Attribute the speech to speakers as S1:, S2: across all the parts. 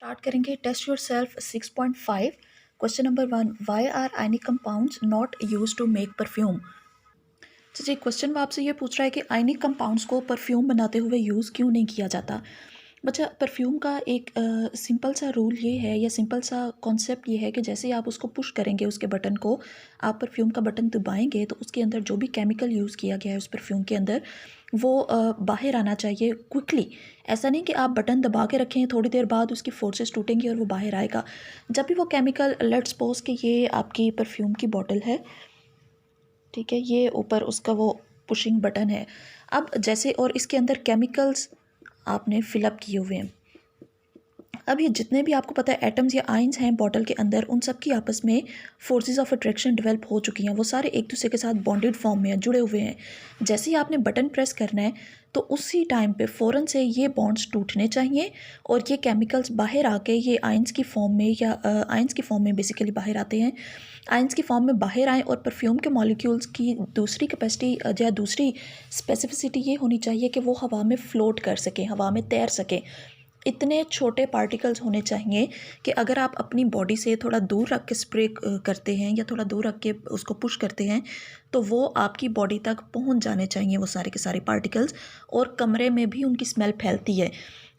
S1: Start करेंगे test yourself 6.5। Question number 1, why are ionic compounds not use to make perfume. तो जी question आपसे ये पूछ रहा है कि आयनिक कंपाउंड्स को परफ्यूम बनाते हुए यूज़ क्यों नहीं किया जाता। बच्चा, परफ्यूम का एक सिंपल सा रूल ये है या सिंपल सा कॉन्सेप्ट ये है कि जैसे ही आप उसको पुश करेंगे, उसके बटन को आप परफ्यूम का बटन दबाएंगे तो उसके अंदर जो भी केमिकल यूज़ किया गया है उस परफ्यूम के अंदर वो बाहर आना चाहिए क्विकली। ऐसा नहीं कि आप बटन दबा के रखें, थोड़ी देर बाद उसकी फोर्सेस टूटेंगी और वो बाहर आएगा। जब भी वो केमिकल, लेट्स सपोज कि ये आपकी परफ्यूम की बॉटल है, ठीक है, ये ऊपर उसका वो पुशिंग बटन है। अब जैसे और इसके अंदर केमिकल्स आपने फिलअप किए हुए हैं। अब ये जितने भी आपको पता है एटम्स या आयंस हैं बॉटल के अंदर, उन सब की आपस में फोर्सेस ऑफ अट्रैक्शन डेवलप हो चुकी हैं। वो सारे एक दूसरे के साथ बॉन्डेड फॉर्म में जुड़े हुए हैं। जैसे ही आपने बटन प्रेस करना है तो उसी टाइम पे फ़ौरन से ये बॉन्ड्स टूटने चाहिए और ये केमिकल्स बाहर आके ये आयंस की फॉर्म में या आयंस की फॉर्म में बेसिकली बाहर आते हैं। आयंस की फॉर्म में बाहर आएँ और परफ्यूम के मॉलिक्यूल्स की दूसरी कैपेसिटी या दूसरी स्पेसिफिसिटी ये होनी चाहिए कि वो हवा में फ़्लोट कर सकें, हवा में तैर सकें। इतने छोटे पार्टिकल्स होने चाहिए कि अगर आप अपनी बॉडी से थोड़ा दूर रख के स्प्रे करते हैं या थोड़ा दूर रख के उसको पुश करते हैं तो वो आपकी बॉडी तक पहुंच जाने चाहिए वो सारे के सारे पार्टिकल्स। और कमरे में भी उनकी स्मेल फैलती है,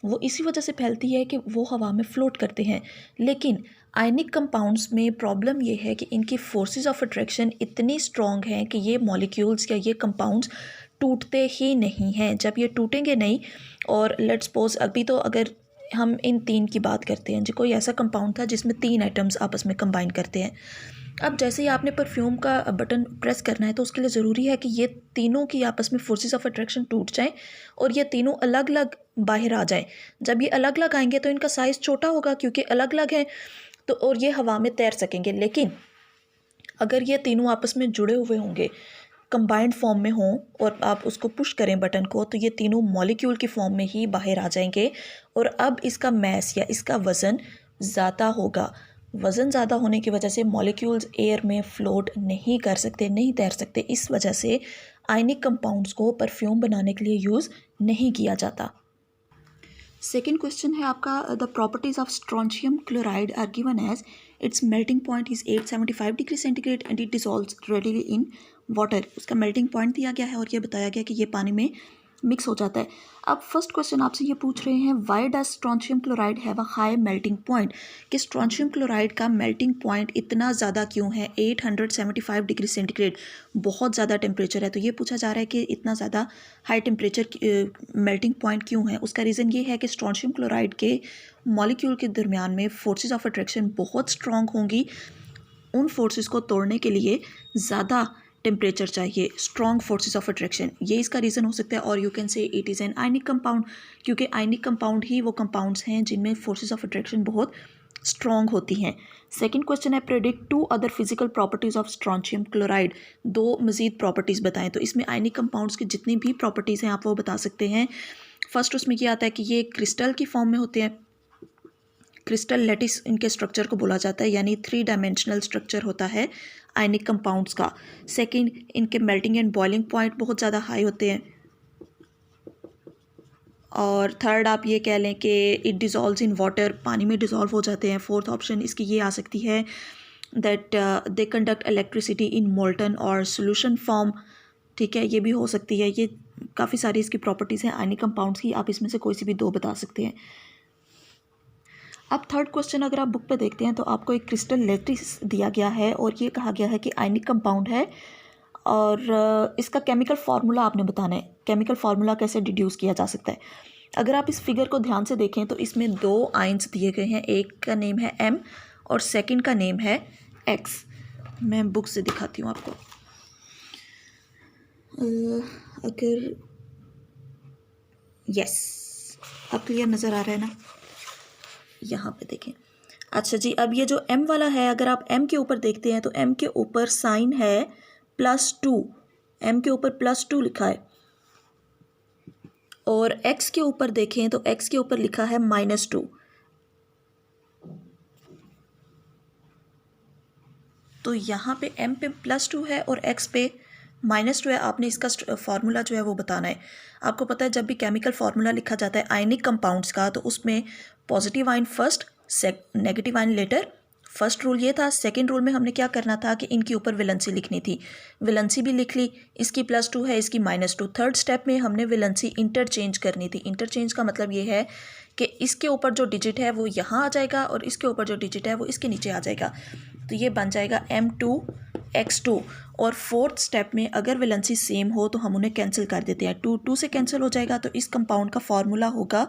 S1: वो इसी वजह से फैलती है कि वो हवा में फ्लोट करते हैं। लेकिन आयनिक कंपाउंड्स में प्रॉब्लम ये है कि इनकी फोर्सेस ऑफ अट्रैक्शन इतनी स्ट्रॉन्ग हैं कि ये मॉलिक्यूल्स या ये कंपाउंड्स टूटते ही नहीं हैं। जब ये टूटेंगे नहीं, और लेट्स सपोज अभी तो अगर हम इन तीन की बात करते हैं, जो कोई ऐसा कंपाउंड था जिसमें तीन एटम्स आपस में कंबाइन करते हैं। अब जैसे ही आपने परफ्यूम का बटन प्रेस करना है तो उसके लिए ज़रूरी है कि ये तीनों की आपस में फोर्सेस ऑफ अट्रैक्शन टूट जाएं और ये तीनों अलग अलग बाहर आ जाएं। जब ये अलग अलग आएंगे तो इनका साइज़ छोटा होगा क्योंकि अलग अलग हैं, तो और ये हवा में तैर सकेंगे। लेकिन अगर ये तीनों आपस में जुड़े हुए होंगे, कंबाइंड फॉर्म में हों और आप उसको पुश करें बटन को, तो ये तीनों मॉलिक्यूल की फॉर्म में ही बाहर आ जाएंगे। और अब इसका मैस या इसका वज़न ज़्यादा होगा। वज़न ज़्यादा होने की वजह से मॉलिक्यूल्स एयर में फ्लोट नहीं कर सकते, नहीं तैर सकते। इस वजह से आयनिक कंपाउंड्स को परफ्यूम बनाने के लिए यूज़ नहीं किया जाता। सेकेंड क्वेश्चन है आपका, the properties of strontium chloride are given as its melting point is 875 degree centigrade and it dissolves readily in water. उसका मेल्टिंग पॉइंट दिया गया है और ये बताया गया कि ये पानी में मिक्स हो जाता है। अब फर्स्ट क्वेश्चन आपसे ये पूछ रहे हैं, why does strontium chloride have a high melting point, कि स्ट्रॉन्शियम क्लोराइड का मेल्टिंग पॉइंट इतना ज़्यादा क्यों है, 875 डिग्री सेंटीग्रेड, बहुत ज़्यादा टेम्परेचर है। तो ये पूछा जा रहा है कि इतना ज़्यादा हाई टेम्परेचर मेल्टिंग पॉइंट क्यों है। उसका रीज़न ये है कि स्ट्रॉन्शियम क्लोराइड के मॉलिक्यूल के दरमियान में फोर्सेस ऑफ अट्रैक्शन बहुत स्ट्रॉन्ग होंगी। उन फोर्सेस को तोड़ने के लिए ज़्यादा टेम्परेचर चाहिए, स्ट्रॉन्ग फोर्सेस ऑफ अट्रैक्शन, ये इसका रीज़न हो सकता है। और you can say it is an ionic compound, क्योंकि आयनिक कंपाउंड ही वो कंपाउंड्स हैं जिनमें फोर्सेस ऑफ अट्रैक्शन बहुत स्ट्रॉन्ग होती हैं। सेकंड क्वेश्चन है, predict two other physical properties of strontium chloride, दो मजीद प्रॉपर्टीज़ बताएं। तो इसमें आयनिक कंपाउंड्स की जितनी भी प्रॉपर्टीज़ हैं आप वो बता सकते हैं। फर्स्ट उसमें ये आता है कि ये क्रिस्टल की फॉर्म में होते हैं, क्रिस्टल लैटिस इनके स्ट्रक्चर को बोला जाता है, यानी 3 डायमेंशनल स्ट्रक्चर होता है आयनिक कंपाउंड्स का। सेकंड, इनके मेल्टिंग एंड बॉइलिंग पॉइंट बहुत ज़्यादा हाई होते हैं। और थर्ड आप ये कह लें कि इट डिज़ोल्व्स इन वाटर, पानी में डिज़ोल्व हो जाते हैं। फोर्थ ऑप्शन इसकी ये आ सकती है that they conduct electricity in molten और सोल्यूशन फॉर्म, ठीक है, ये भी हो सकती है। ये काफ़ी सारी इसकी प्रॉपर्टीज़ हैं आयनिक कंपाउंड्स की, आप इसमें से कोई सी भी दो बता सकते हैं। अब थर्ड क्वेश्चन अगर आप बुक पे देखते हैं तो आपको एक क्रिस्टल लैटिस दिया गया है और ये कहा गया है कि आयनिक कंपाउंड है और इसका केमिकल फार्मूला आपने बताना है। केमिकल फार्मूला कैसे डिड्यूस किया जा सकता है। अगर आप इस फिगर को ध्यान से देखें तो इसमें दो आयंस दिए गए हैं, एक का नेम है M और सेकंड का नेम है X। मैं बुक से दिखाती हूँ आपको। अगर यस, अब क्लियर नज़र आ रहा है ना, यहाँ पे देखें। अच्छा जी, अब ये जो M वाला है, अगर आप M के ऊपर देखते हैं तो M के ऊपर साइन है +2, M के ऊपर +2 लिखा है। और X के ऊपर देखें तो X के ऊपर लिखा है -2। तो यहाँ पे M पे +2 है और X पे -2 है। आपने इसका फार्मूला जो है वो बताना है। आपको पता है जब भी केमिकल फार्मूला लिखा जाता है आयनिक कंपाउंड्स का तो उसमें positive ion first negative ion later. First rule ये था। सेकंड रूल में हमने क्या करना था कि इनके ऊपर वैलेंसी लिखनी थी। वैलेंसी भी लिख ली, इसकी +2 है, इसकी -2। थर्ड स्टेप में हमने वैलेंसी इंटरचेंज करनी थी। इंटरचेंज का मतलब ये है कि इसके ऊपर जो डिजिट है वो यहाँ आ जाएगा और इसके ऊपर जो डिजिट है वो इसके नीचे आ जाएगा। तो ये बन जाएगा M2X2। और फोर्थ स्टेप में अगर वैलेंसी सेम हो तो हम उन्हें कैंसिल कर देते हैं। 2 2 से कैंसिल हो जाएगा, तो इस कंपाउंड का फॉर्मूला होगा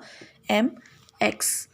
S1: MX।